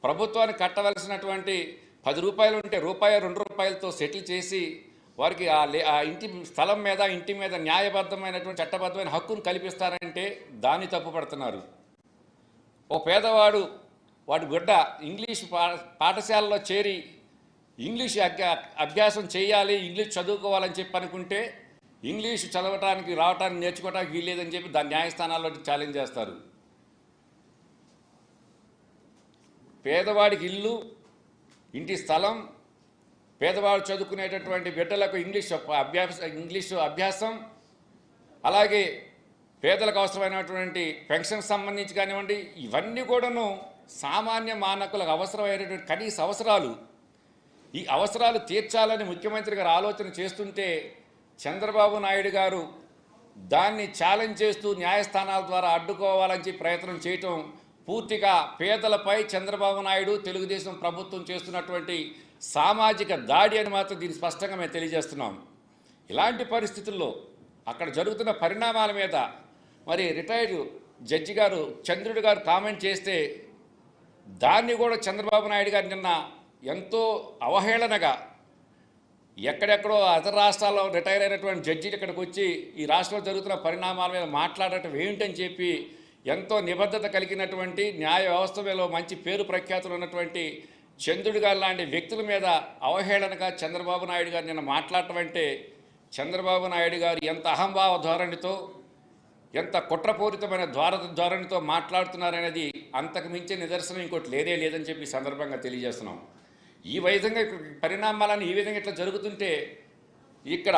ప్రభుత్వానికి కట్టవలసినటువంటి 10 రూపాయలు ఉంటే రూపాయి 2 రూపాయలతో సెటిల్ చేసి వారికి ఆ ఇంటి స్థలం మీద ఇంటి మీద న్యాయబద్ధమైనటువంటి చట్టబద్ధమైన హక్కును కల్పిస్తారంటే దాన్ని తప్పుపడుతున్నారు. ఓ పేదవాడు వాడి బిడ్డ ఇంగ్లీష్ పాఠశాలలో చేరి ఇంగ్లీష్ అభ్యాసం చేయాలి, ఇంగ్లీష్ చదువుకోవాలని చెప్పి అనుకుంటే ఇంగ్లీష్ చదవటానికి రావటానికి నేర్చుకోవడానికి వీల్లేదని చెప్పి దాని న్యాయస్థానాల్లో ఛాలెంజ్ చేస్తారు. పేదవాడికి ఇల్లు, ఇంటి స్థలం, పేదవాడు చదువుకునేటటువంటి బిడ్డలకు ఇంగ్లీషు అభ్యాసం, అలాగే పేదలకు అవసరమైనటువంటి పెన్షన్ సంబంధించి కానివ్వండి, ఇవన్నీ కూడాను సామాన్య మానవులకు అవసరమైనటువంటి కనీస అవసరాలు. ఈ అవసరాలు తీర్చాలని ముఖ్యమంత్రి గారు ఆలోచన చేస్తుంటే చంద్రబాబు నాయుడు గారు దాన్ని ఛాలెంజ్ చేస్తూ న్యాయస్థానాల ద్వారా అడ్డుకోవాలని చెప్పి ప్రయత్నం చేయటం పూర్తిగా పేదలపై చంద్రబాబు నాయుడు తెలుగుదేశం ప్రభుత్వం చేస్తున్నటువంటి సామాజిక దాడి అని మాత్రం దీన్ని స్పష్టంగా మేము తెలియజేస్తున్నాం. ఇలాంటి పరిస్థితుల్లో అక్కడ జరుగుతున్న పరిణామాల మీద మరి రిటైర్డ్ జడ్జి గారు చంద్రుడు గారు కామెంట్ చేస్తే దాన్ని కూడా చంద్రబాబు నాయుడు గారు నిన్న ఎంతో అవహేళనగా ఎక్కడెక్కడో ఇతర రాష్ట్రాల్లో రిటైర్ అయినటువంటి జడ్జీలు ఇక్కడికి వచ్చి ఈ రాష్ట్రంలో జరుగుతున్న పరిణామాల మీద మాట్లాడటం ఏమిటని చెప్పి ఎంతో నిబద్ధత కలిగినటువంటి న్యాయ వ్యవస్థ మీద మంచి పేరు ప్రఖ్యాతులు ఉన్నటువంటి చంద్రుడు గారు లాంటి వ్యక్తుల మీద అవహేళనగా చంద్రబాబు నాయుడు గారు నిన్న మాట్లాడటం అంటే చంద్రబాబు నాయుడు గారు ఎంత అహంభావ ధోరణితో ఎంత కుట్రపూరితమైన ధోరణితో మాట్లాడుతున్నారనేది అంతకు మించే నిదర్శనం ఇంకోటి లేదని చెప్పి ఈ సందర్భంగా తెలియజేస్తున్నాం. ఈ విధంగా పరిణామాలను ఈ విధంగా ఇట్లా జరుగుతుంటే ఇక్కడ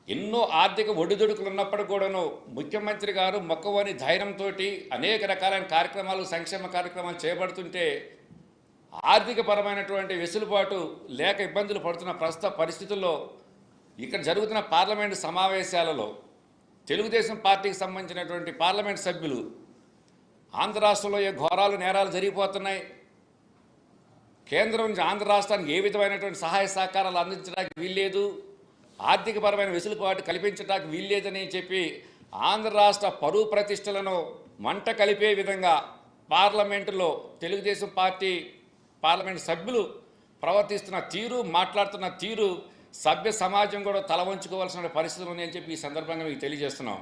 ఎన్నో ఆర్థిక ఒడిదుడుకులు ఉన్నప్పుడు కూడాను ముఖ్యమంత్రి గారు మొక్కవని ధైర్యంతో అనేక రకాలైన కార్యక్రమాలు, సంక్షేమ కార్యక్రమాలు చేపడుతుంటే ఆర్థికపరమైనటువంటి వెసులుబాటు లేక ఇబ్బందులు పడుతున్న ప్రస్తుత పరిస్థితుల్లో ఇక్కడ జరుగుతున్న పార్లమెంటు సమావేశాలలో తెలుగుదేశం పార్టీకి సంబంధించినటువంటి పార్లమెంట్ సభ్యులు ఆంధ్ర రాష్ట్రంలో ఏ ఘోరాలు నేరాలు జరిగిపోతున్నాయి, కేంద్రం నుంచి ఆంధ్ర రాష్ట్రానికి ఏ విధమైనటువంటి సహాయ సహకారాలు అందించడానికి వీల్లేదు, ఆర్థికపరమైన వెసులుబాటు కల్పించడానికి వీల్లేదని చెప్పి ఆంధ్ర రాష్ట్ర పరువు ప్రతిష్టలను మంట కలిపే విధంగా పార్లమెంటులో తెలుగుదేశం పార్టీ పార్లమెంట్ సభ్యులు ప్రవర్తిస్తున్న తీరు, మాట్లాడుతున్న తీరు సభ్య సమాజం కూడా తల వంచుకోవాల్సిన పరిస్థితులు ఉన్నాయని చెప్పి ఈ సందర్భంగా మీకు తెలియజేస్తున్నాం.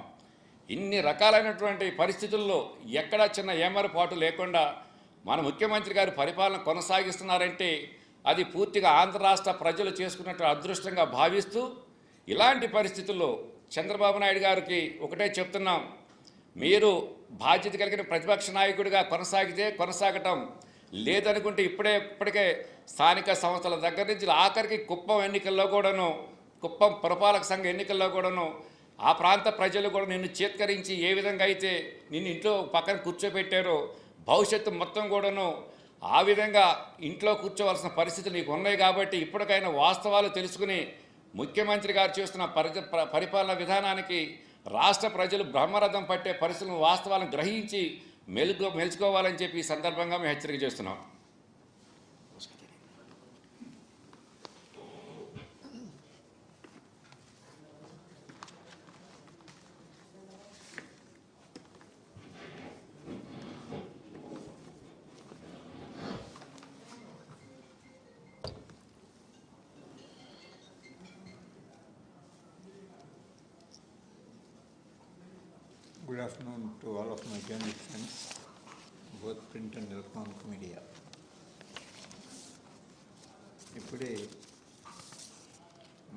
ఇన్ని రకాలైనటువంటి పరిస్థితుల్లో ఎక్కడా చిన్న ఏమరపాటు లేకుండా మన ముఖ్యమంత్రి గారు పరిపాలన కొనసాగిస్తున్నారంటే అది పూర్తిగా ఆంధ్ర రాష్ట్ర ప్రజలు చేసుకున్నట్టు అదృష్టంగా భావిస్తూ ఇలాంటి పరిస్థితుల్లో చంద్రబాబు నాయుడు గారికి ఒకటే చెప్తున్నాం, మీరు బాధ్యత కలిగిన ప్రతిపక్ష నాయకుడిగా కొనసాగటం లేదనుకుంటే ఇప్పటికే స్థానిక సంస్థల దగ్గర నుంచి ఆఖరికి కుప్పం ఎన్నికల్లో కూడాను, కుప్పం పురపాలక సంఘ ఎన్నికల్లో కూడాను ఆ ప్రాంత ప్రజలు కూడా నిన్ను చేత్కరించి ఏ విధంగా అయితే నిన్ను ఇంట్లో పక్కన కూర్చోబెట్టారో భవిష్యత్తు మొత్తం కూడాను ఆ విధంగా ఇంట్లో కూర్చోవలసిన పరిస్థితులు నీకు ఉన్నాయి. కాబట్టి ఇప్పటికైనా వాస్తవాలు తెలుసుకుని ముఖ్యమంత్రి గారు చేస్తున్న పరిపాలన విధానానికి రాష్ట్ర ప్రజలు బ్రహ్మరథం పట్టే పరిస్థితులను వాస్తవాలను గ్రహించి మెలుచుకోవాలని చెప్పి ఈ సందర్భంగా మేము హెచ్చరిక చేస్తున్నాం. Good afternoon to all of my journalist friends, both print and electronic media. Today,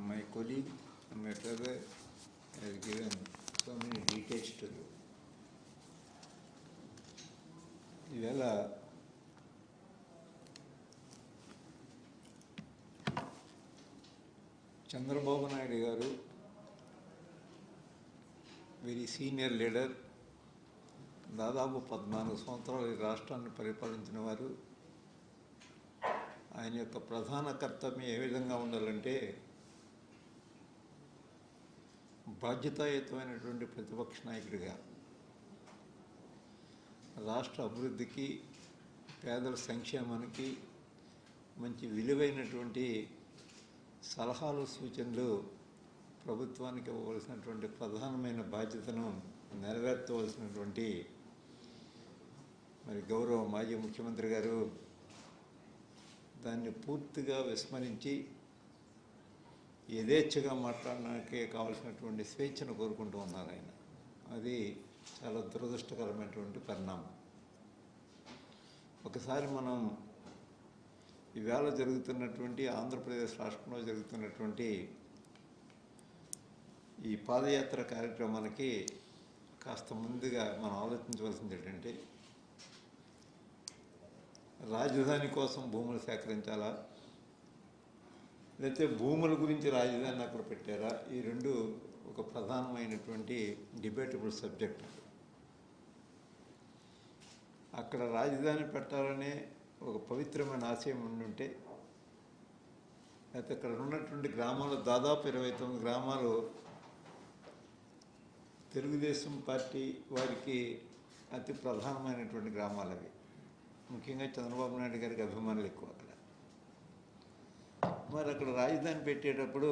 my colleague and my brother has given so many details to you. ఇవాళ చంద్రబాబు నాయుడు గారు వెరీ సీనియర్ లీడర్, దాదాపు 14 సంవత్సరాలు ఈ రాష్ట్రాన్ని పరిపాలించిన వారు. ఆయన యొక్క ప్రధాన కర్తవ్యం ఏ విధంగా ఉండాలంటే బాధ్యతాయుతమైనటువంటి ప్రతిపక్ష నాయకుడిగా రాష్ట్ర అభివృద్ధికి, పేదల సంక్షేమానికి మంచి విలువైనటువంటి సలహాలు, సూచనలు ప్రభుత్వానికి ఇవ్వవలసినటువంటి ప్రధానమైన బాధ్యతను నెరవేర్చవలసినటువంటి మరి గౌరవ మాజీ ముఖ్యమంత్రి గారు దాన్ని పూర్తిగా విస్మరించి యథేచ్ఛగా మాట్లాడడానికి కావాల్సినటువంటి స్వేచ్ఛను కోరుకుంటూ ఉన్నారు ఆయన. అది చాలా దురదృష్టకరమైనటువంటి పరిణామం. ఒకసారి మనం ఈవేళ జరుగుతున్నటువంటి ఆంధ్రప్రదేశ్ రాష్ట్రంలో జరుగుతున్నటువంటి ఈ పాదయాత్ర కార్యక్రమానికి కాస్త ముందుగా మనం ఆలోచించవలసింది ఏంటంటే, రాజధాని కోసం భూములు సేకరించాలా, లేకపోతే భూముల గురించి రాజధాని అక్కడ పెట్టారా? ఈ రెండు ఒక ప్రధానమైనటువంటి డిబేటబుల్ సబ్జెక్ట్. అక్కడ రాజధాని పెట్టాలనే ఒక పవిత్రమైన ఆశయం ఉండుంటే, లేకపోతే అక్కడ ఉన్నటువంటి గ్రామాలు దాదాపు 29 గ్రామాలు తెలుగుదేశం పార్టీ వారికి అతి ప్రధానమైనటువంటి గ్రామాలు అవి. ముఖ్యంగా చంద్రబాబు నాయుడు గారికి అభిమానులు ఎక్కువ అక్కడ. మరి అక్కడ రాజధాని పెట్టేటప్పుడు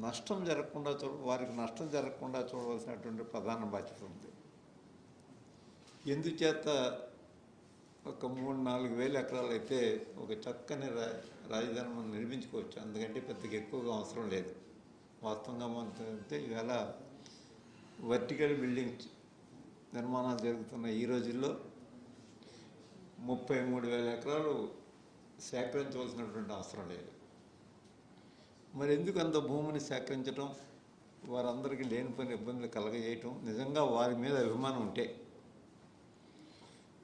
నష్టం జరగకుండా వారికి నష్టం జరగకుండా చూడవలసినటువంటి ప్రధాన బాధ్యత ఉంది. ఎందుచేత ఒక 3-4 వేల ఎకరాలు అయితే ఒక చక్కని రాజధాని మనం నిర్మించుకోవచ్చు. అందుకంటే పెద్దగా ఎక్కువగా అవసరం లేదు. వాస్తవంగా మనతో ఈవేళ వర్టికల్ బిల్డింగ్స్ నిర్మాణాలు జరుగుతున్న ఈ రోజుల్లో 33,000 ఎకరాలు సేకరించవలసినటువంటి అవసరం లేదు. మరి ఎందుకు అంత భూమిని సేకరించడం, వారందరికీ లేనిపోయిన ఇబ్బందులు కలగజేయటం? నిజంగా వారి మీద అభిమానం ఉంటే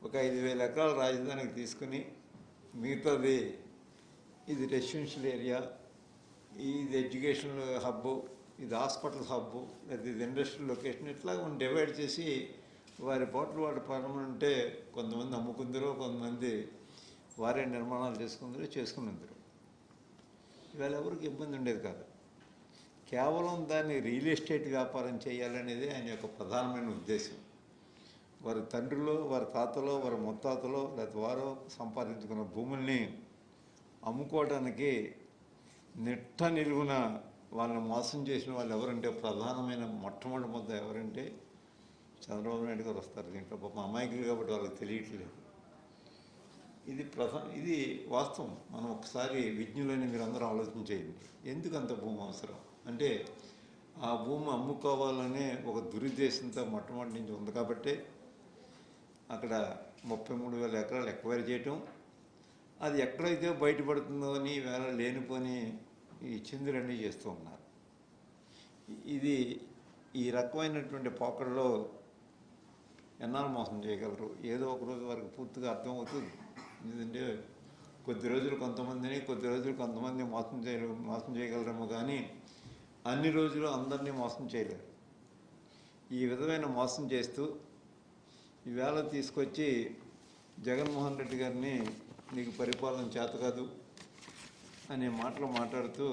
ఒక 5,000 ఎకరాల రాజధానికి తీసుకుని మిగతాది ఇది రెసిడెన్షియల్ ఏరియా, ఇది ఎడ్యుకేషనల్ హబ్బు, ఇది హాస్పిటల్ హబ్బు, లేదా ఇది ఇండస్ట్రియల్ లొకేషన్, ఇట్లా డివైడ్ చేసి వారి పోట్లు వాటి పరమంటే కొంతమంది అమ్ముకుందరో, కొంతమంది వారే నిర్మాణాలు చేసుకున్నందరూ ఇవాళ ఎవరికి ఇబ్బంది ఉండేది కాదు. కేవలం దాన్ని రియల్ ఎస్టేట్ వ్యాపారం చేయాలనేది ఆయన యొక్క ప్రధానమైన ఉద్దేశం. వారి తండ్రిలో, వారి తాతలో, వారి ముత్తాతలో, లేదా వారు సంపాదించుకున్న భూముల్ని అమ్ముకోవడానికి నిట్ట నిలువున వాళ్ళని మోసం చేసిన వాళ్ళు ఎవరంటే, ప్రధానమైన మొట్టమొదటి ముద్ద ఎవరంటే చంద్రబాబు నాయుడు గారు వస్తారు. దీంట్లో పాపం అమాయకులు కాబట్టి వాళ్ళకి తెలియట్లేదు. ఇది వాస్తవం. మనం ఒకసారి విజ్ఞులని మీరు అందరూ ఆలోచించేయండి. ఎందుకు అంత భూమి అవసరం అంటే, ఆ భూమి అమ్ముకోవాలనే ఒక దురుద్దేశంతో మొట్టమొదటి నుంచి ఉంది కాబట్టి అక్కడ 33,000 ఎకరాలు ఎక్వైర్ చేయటం, అది ఎక్కడైతే బయటపడుతుందో అని వేళ లేనిపోని ఈ చిందులన్నీ చేస్తూ ఉన్నారు. ఇది ఈ రకమైనటువంటి పోకడలో ఎన్నాళ్ళు మోసం చేయగలరు? ఏదో ఒక రోజు వారికి పూర్తిగా అర్థమవుతుంది. ఎందుకంటే కొద్ది రోజులు కొంతమందిని, కొద్ది రోజులు కొంతమంది మోసం చేయగలరేమో కానీ అన్ని రోజులు అందరినీ మోసం చేయలేరు. ఈ విధమైన మోసం చేస్తూ ఈవేళ తీసుకొచ్చి జగన్మోహన్ రెడ్డి గారిని నీకు పరిపాలన చేత కాదు అనే మాటలు మాట్లాడుతూ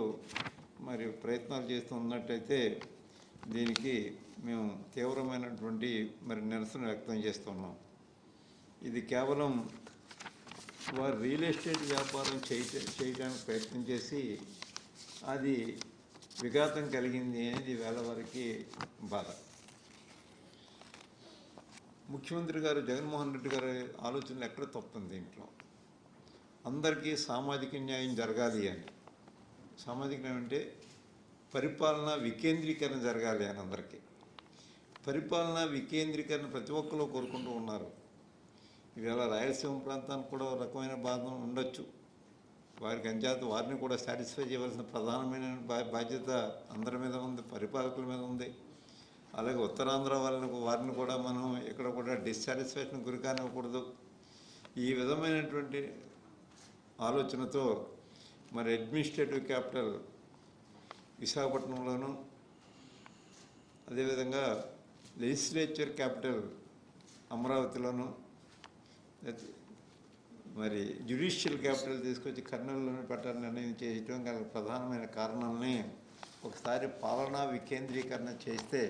మరి ప్రయత్నాలు చేస్తూ ఉన్నట్టయితే దీనికి మేము తీవ్రమైనటువంటి మరి నిరసన వ్యక్తం చేస్తున్నాం. ఇది కేవలం వారు రియల్ ఎస్టేట్ వ్యాపారం చేయడానికి ప్రయత్నం చేసి అది విఘాతం కలిగింది అనేది వేళ వారికి బాధ. ముఖ్యమంత్రి గారు జగన్మోహన్ రెడ్డి గారి ఆలోచనలు ఎక్కడ తప్పుంది? దీంట్లో అందరికీ సామాజిక న్యాయం జరగాలి అని. సామాజిక న్యాయం అంటే పరిపాలన వికేంద్రీకరణ జరగాలి అని అందరికీ. పరిపాలన వికేంద్రీకరణ ప్రతి ఒక్కరు కోరుకుంటూ ఉన్నారు. ఇవాళ రాయలసీమ ప్రాంతానికి కూడా ఒక రకమైన బాధ ఉండొచ్చు. వారికి అంచేత వారిని కూడా సాటిస్ఫై చేయవలసిన ప్రధానమైన బాధ్యత అందరి మీద ఉంది, పరిపాలకుల మీద ఉంది. అలాగే ఉత్తరాంధ్ర వారిని కూడా మనం ఇక్కడ కూడా డిస్సాటిస్ఫాక్షన్ గురి కానివ్వకూడదు. ఈ విధమైనటువంటి ఆలోచనతో మరి అడ్మినిస్ట్రేటివ్ క్యాపిటల్ విశాఖపట్నంలోను, అదేవిధంగా లెజిస్లేచర్ క్యాపిటల్ అమరావతిలోను, మరి జ్యుడిషియల్ క్యాపిటల్ తీసుకొచ్చి కర్నూలులోనే పెట్టాలని నిర్ణయం చేయడం గల ప్రధానమైన కారణాలని ఒకసారి పాలనా వికేంద్రీకరణ చేస్తే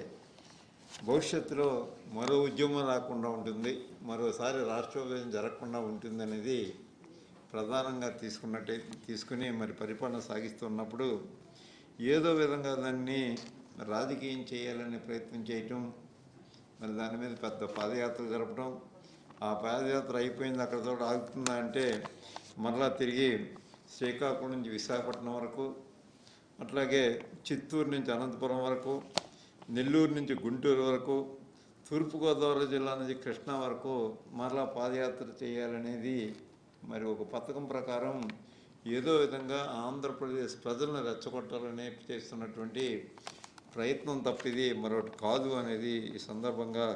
భవిష్యత్తులో మరో ఉద్యమం రాకుండా ఉంటుంది, మరోసారి రాష్ట్ర విభజన జరగకుండా ఉంటుంది అనేది ప్రధానంగా తీసుకుని మరి పరిపాలన సాగిస్తున్నప్పుడు ఏదో విధంగా దాన్ని రాజకీయం చేయాలనే ప్రయత్నం చేయటం మరి దాని మీద పెద్ద పాదయాత్ర జరపడం, ఆ పాదయాత్ర అయిపోయింది అక్కడితో ఆగుతుందా అంటే మరలా తిరిగి శ్రీకాకుళం నుంచి విశాఖపట్నం వరకు, అట్లాగే చిత్తూరు నుంచి అనంతపురం వరకు, నెల్లూరు నుంచి గుంటూరు వరకు, తూర్పుగోదావరి జిల్లా నుంచి కృష్ణా వరకు మరలా పాదయాత్ర చేయాలనేది మరి ఒక పథకం ప్రకారం ఏదో విధంగా ఆంధ్రప్రదేశ్ ప్రజలను రెచ్చగొట్టాలని చేస్తున్నటువంటి ప్రయత్నం తప్పిది మరొకటి కాదు అనేది ఈ సందర్భంగా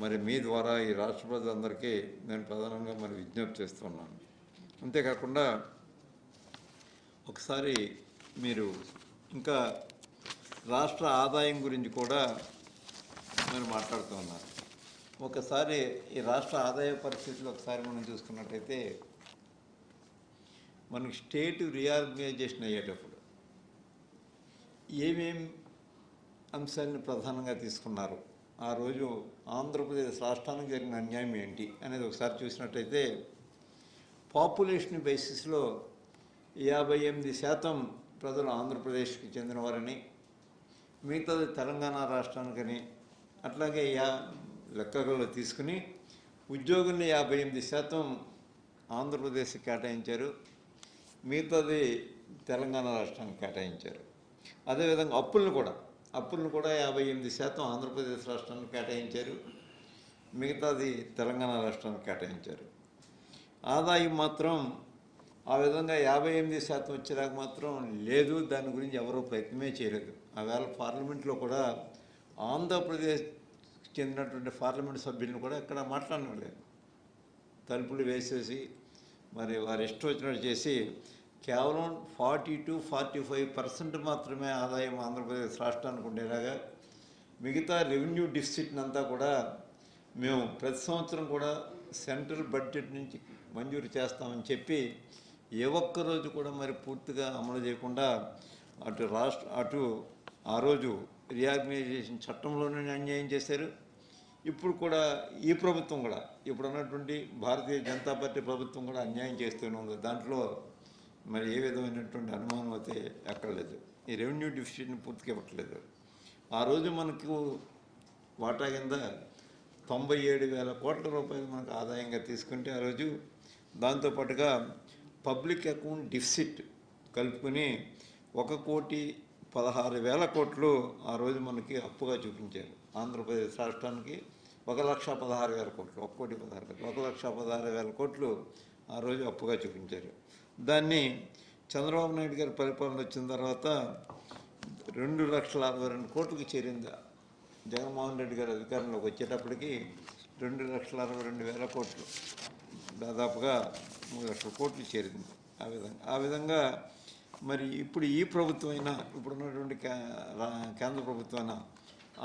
మరి మీ ద్వారా ఈ రాష్ట్ర ప్రజలందరికీ నేను ప్రధానంగా మరి విజ్ఞప్తి చేస్తున్నాను. అంతేకాకుండా ఒకసారి మీరు ఇంకా రాష్ట్ర ఆదాయం గురించి కూడా మీరు మాట్లాడుతూ ఉన్నారు. ఒకసారి ఈ రాష్ట్ర ఆదాయ పరిస్థితులు ఒకసారి మనం చూసుకున్నట్టయితే మనకి స్టేట్ రీఆర్గనైజేషన్ అయ్యేటప్పుడు ఏమేం అంశాలను ప్రధానంగా తీసుకున్నారు, ఆ రోజు ఆంధ్రప్రదేశ్ రాష్ట్రానికి జరిగిన అన్యాయం ఏంటి అనేది ఒకసారి చూసినట్టయితే పాపులేషన్ బేసిస్లో 58% ప్రజలు ఆంధ్రప్రదేశ్కి చెందినవారని, మిగతాది తెలంగాణ రాష్ట్రానికని, అట్లాగే లెక్కల్లో తీసుకుని ఉద్యోగుల్ని 58% ఆంధ్రప్రదేశ్కి కేటాయించారు, మిగతాది తెలంగాణ రాష్ట్రానికి కేటాయించారు. అదేవిధంగా అప్పులను కూడా 58% ఆంధ్రప్రదేశ్ రాష్ట్రానికి కేటాయించారు, మిగతాది తెలంగాణ రాష్ట్రానికి కేటాయించారు. ఆదాయం మాత్రం ఆ విధంగా 58% వచ్చేదాకా మాత్రం లేదు, దాని గురించి ఎవరూ ప్రయత్నమే చేయలేదు. ఆవేళ పార్లమెంట్లో కూడా ఆంధ్రప్రదేశ్ చెందినటువంటి పార్లమెంట్ సభ్యులను కూడా ఎక్కడ మాట్లాడలేదు. తలుపులు వేసేసి మరి వారు ఇష్టం వచ్చినట్టు చేసి కేవలం 40-45% మాత్రమే ఆదాయం ఆంధ్రప్రదేశ్ రాష్ట్రానికి ఉండేలాగా, మిగతా రెవెన్యూ డిఫిసిట్ని అంతా కూడా మేము ప్రతి సంవత్సరం కూడా సెంట్రల్ బడ్జెట్ నుంచి మంజూరు చేస్తామని చెప్పి ఏ ఒక్క రోజు కూడా మరి పూర్తిగా అమలు చేయకుండా అటు ఆ రోజు రీఆర్గనైజేషన్ చట్టంలోనే అన్యాయం చేశారు. ఇప్పుడు కూడా ఈ ప్రభుత్వం కూడా, ఇప్పుడు ఉన్నటువంటి భారతీయ జనతా పార్టీ ప్రభుత్వం కూడా అన్యాయం చేస్తూనే ఉంది. దాంట్లో మరి ఏ విధమైనటువంటి అనుమానం అయితే ఎక్కర్లేదు. ఈ రెవెన్యూ డిఫిసిట్ని పూర్తిగా ఇవ్వట్లేదు. ఆ రోజు మనకు వాటా కింద 97,000 కోట్ల రూపాయలు మనకు ఆదాయంగా తీసుకుంటే ఆ రోజు దాంతోపాటుగా పబ్లిక్ అకౌంట్ డిఫిసిట్ కలుపుకొని 1,16,000 కోట్లు ఆ రోజు మనకి అప్పుగా చూపించారు. ఆంధ్రప్రదేశ్ రాష్ట్రానికి 1,16,000 కోట్లు, 1,16,000 కోట్లు ఆ రోజు అప్పుగా చూపించారు. దాన్ని చంద్రబాబు నాయుడు గారి పరిపాలన వచ్చిన తర్వాత 2,62,000 కోట్లకి చేరింది. జగన్మోహన్ రెడ్డి గారి అధికారంలోకి వచ్చేటప్పటికి 2,62,000 కోట్లు, దాదాపుగా 3 లక్షల కోట్లు చేరింది. ఆ విధంగా మరి ఇప్పుడు ఈ ప్రభుత్వమైనా, ఇప్పుడున్నటువంటి కేంద్ర ప్రభుత్వమైనా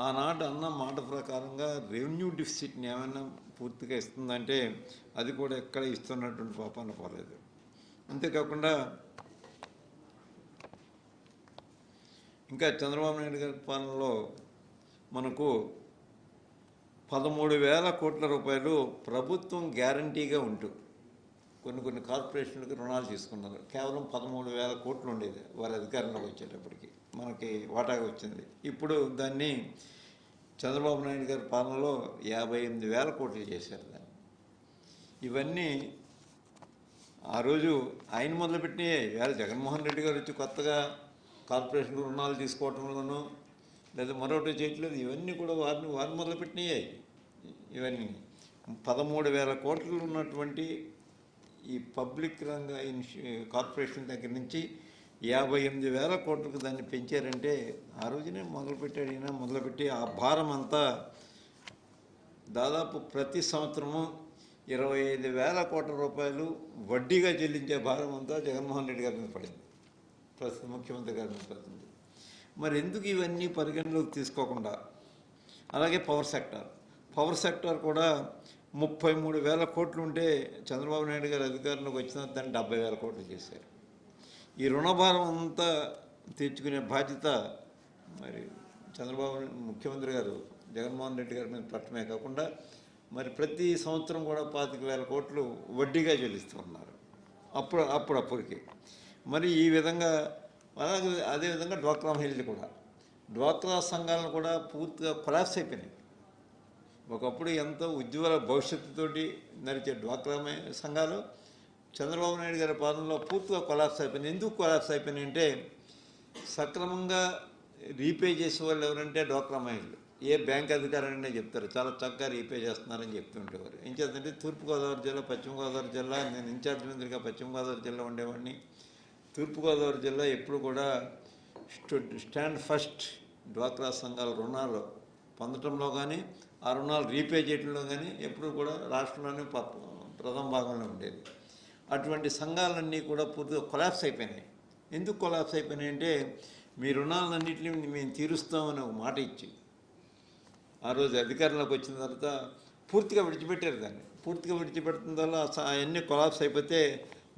ఆనాడు అన్న మాట ప్రకారంగా రెవెన్యూ డిఫిసిట్ని ఏమైనా పూర్తిగా ఇస్తుందంటే అది కూడా ఎక్కడ ఇస్తున్నటువంటి పాపాన పోలేదు. అంతేకాకుండా ఇంకా చంద్రబాబు నాయుడు గారి పాలనలో మనకు 13,000 కోట్ల రూపాయలు ప్రభుత్వం గ్యారంటీగా ఉంటూ కొన్ని కార్పొరేషన్లకు రుణాలు తీసుకున్నారు. కేవలం 13,000 కోట్లు ఉండేది వారి అధికారంలోకి వచ్చేటప్పటికి, మనకి వాటాగా వచ్చింది. ఇప్పుడు దాన్ని చంద్రబాబు నాయుడు గారి పాలనలో 58,000 కోట్లు చేశారు దాన్ని. ఇవన్నీ ఆ రోజు ఆయన మొదలుపెట్టినాయే. ఇవాళ జగన్మోహన్ రెడ్డి గారు వచ్చి కొత్తగా కార్పొరేషన్ రుణాలు తీసుకోవటంలోనూ లేదా మరొకటి చేయట్లేదు. ఇవన్నీ కూడా వారిని మొదలుపెట్టినాయే. ఇవన్నీ 13,000 కోట్లు ఉన్నటువంటి ఈ పబ్లిక్ రంగ కార్పొరేషన్ దగ్గర నుంచి 58,000 కోట్లకు దాన్ని పెంచారంటే ఆ రోజునే మొదలుపెట్టి ఆ భారం అంతా దాదాపు ప్రతి సంవత్సరము 25,000 కోట్ల రూపాయలు వడ్డీగా చెల్లించే భారం అంతా జగన్మోహన్ రెడ్డి గారి మీద పడింది, ప్రస్తుత ముఖ్యమంత్రి గారి మీద పడుతుంది. మరి ఎందుకు ఇవన్నీ పరిగణలోకి తీసుకోకుండా, అలాగే పవర్ సెక్టార్ కూడా 33,000 కోట్లు ఉంటే చంద్రబాబు నాయుడు గారు అధికారంలోకి వచ్చిన దాన్ని 70,000 కోట్లు చేశారు. ఈ రుణభారం అంతా తీర్చుకునే బాధ్యత మరి చంద్రబాబు ముఖ్యమంత్రి గారు జగన్మోహన్ రెడ్డి గారి మీద పట్టమే కాకుండా మరి ప్రతి సంవత్సరం కూడా 25,000 కోట్లు వడ్డీగా చెల్లిస్తూ ఉన్నారు అప్పుడప్పటికి. మరి ఈ విధంగా అలాగే అదేవిధంగా డ్వాక్రా మహిళలు కూడా, డ్వాక్రా సంఘాలను కూడా పూర్తిగా కొలాప్స్ అయిపోయినాయి. ఒకప్పుడు ఎంతో ఉజ్వల భవిష్యత్తుతోటి నడిచే డ్వాక్రా సంఘాలు చంద్రబాబు నాయుడు గారి పాలనలో పూర్తిగా కొలాప్స్ అయిపోయింది. ఎందుకు కొలాప్స్ అయిపోయినాయి అంటే సక్రమంగా రీపే చేసే వాళ్ళు ఎవరంటే డ్వాక్రా మహిళలు. ఏ బ్యాంక్ అధికారైనా చెప్తారు చాలా చక్కగా రీపే చేస్తున్నారని చెప్తుంటేవారు. ఏం చేద్దంటే తూర్పుగోదావరి జిల్లా, పశ్చిమ గోదావరి జిల్లా, నేను ఇన్ఛార్జ్ మంత్రిగా పశ్చిమ గోదావరి జిల్లా ఉండేవాడిని. తూర్పుగోదావరి జిల్లా ఎప్పుడు కూడా స్టాండ్ ఫస్ట్ డ్వాక్రా సంఘాల రుణాలు పొందటంలో కానీ ఆ రుణాలు రీపే చేయడంలో కానీ ఎప్పుడు కూడా రాష్ట్రంలోనే ప్రథమ భాగంలో ఉండేది. అటువంటి సంఘాలన్నీ కూడా పూర్తిగా కొలాప్స్ అయిపోయినాయి. ఎందుకు కొలాప్స్ అయిపోయినాయి అంటే మీ రుణాలన్నింటినీ మేము తీరుస్తామని ఒక మాట ఇచ్చి ఆ రోజు అధికారంలోకి వచ్చిన తర్వాత పూర్తిగా విడిచిపెట్టారు. దాన్ని పూర్తిగా విడిచిపెట్టిన వల్ల అవన్నీ కొలాప్స్ అయిపోతే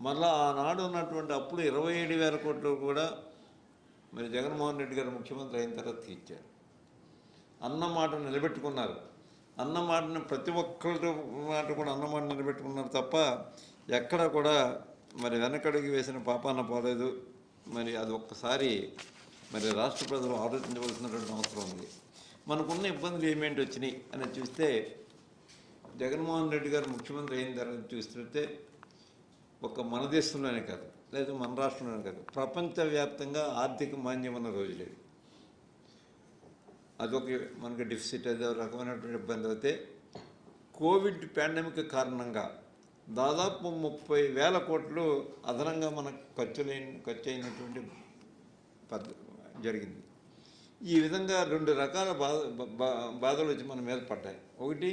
మళ్ళీ ఆనాడు ఉన్నటువంటి అప్పుడు 27,000 కోట్లు కూడా మరి జగన్మోహన్ రెడ్డి గారు ముఖ్యమంత్రి అయిన తర్వాత తీర్చారు. అన్న మాట నిలబెట్టుకున్నారు. అన్న మాటను ప్రతి ఒక్కరి మాట కూడా అన్న మాట నిలబెట్టుకున్నారు తప్ప ఎక్కడ కూడా మరి వెనకడుగు వేసిన పాపాన పోలేదు. మరి అది ఒక్కసారి మరి రాష్ట్ర ప్రజలు ఆలోచించవలసినటువంటి అవసరం ఉంది. మనకున్న ఇబ్బందులు ఏమేంటి వచ్చినాయి అని చూస్తే జగన్మోహన్ రెడ్డి గారు ముఖ్యమంత్రి అయిన తర్వాత చూస్తుంటే ఒక మన దేశంలోనే కాదు, లేదా మన రాష్ట్రంలోనే కాదు, ప్రపంచవ్యాప్తంగా ఆర్థిక మాంద్యం ఉన్న రోజు లేదు. అదొక మనకి డెఫిసిట్, అదో రకమైనటువంటి ఇబ్బంది. అయితే కోవిడ్ పాండమిక్ కారణంగా దాదాపు 30,000 కోట్లు అదనంగా మనకు ఖర్చు అయినటువంటి జరిగింది. ఈ విధంగా 2 రకాల బాధలు వచ్చి మన మీద పడ్డాయి. ఒకటి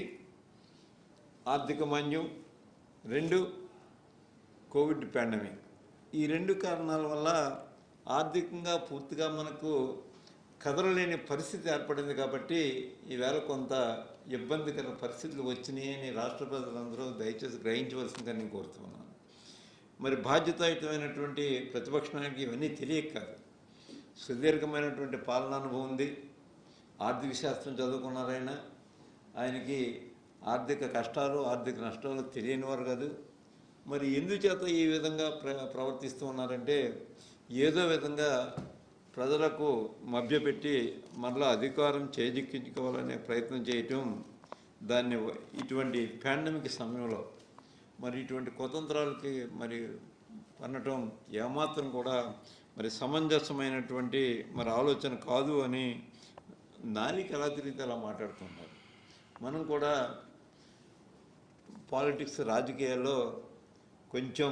ఆర్థిక మాంద్యం, 2 కోవిడ్ పాండమిక్. ఈ 2 కారణాల వల్ల ఆర్థికంగా పూర్తిగా మనకు కదలలేని పరిస్థితి ఏర్పడింది. కాబట్టి ఈవేళ కొంత ఇబ్బందికర పరిస్థితులు వచ్చినాయని రాష్ట్ర ప్రజలందరూ దయచేసి గ్రహించవలసిందిగా నేను కోరుతున్నాను. మరి బాధ్యతాయుతమైనటువంటి ప్రతిపక్షానికి ఇవన్నీ తెలియక కాదు, సుదీర్ఘమైనటువంటి పాలనానుభవం ఉంది. ఆర్థిక శాస్త్రం చదువుకున్నారైనా ఆయనకి ఆర్థిక కష్టాలు, ఆర్థిక నష్టాలు తెలియని వారు కాదు. మరి ఎందుచేత ఈ విధంగా ప్రవర్తిస్తూ ఉన్నారంటే ఏదో విధంగా ప్రజలకు మభ్యపెట్టి మరలా అధికారం చేజిక్కించుకోవాలనే ప్రయత్నం చేయటం, దాన్ని ఇటువంటి పాండమిక్ సమయంలో మరి ఇటువంటి కుతంత్రాలకి మరి పన్నటం ఏమాత్రం కూడా మరి సమంజసమైనటువంటి మరి ఆలోచన కాదు అని నాలిక ఎలా తిరిగితే అలా మాట్లాడుతున్నారు. మనం కూడా పాలిటిక్స్, రాజకీయాల్లో కొంచెం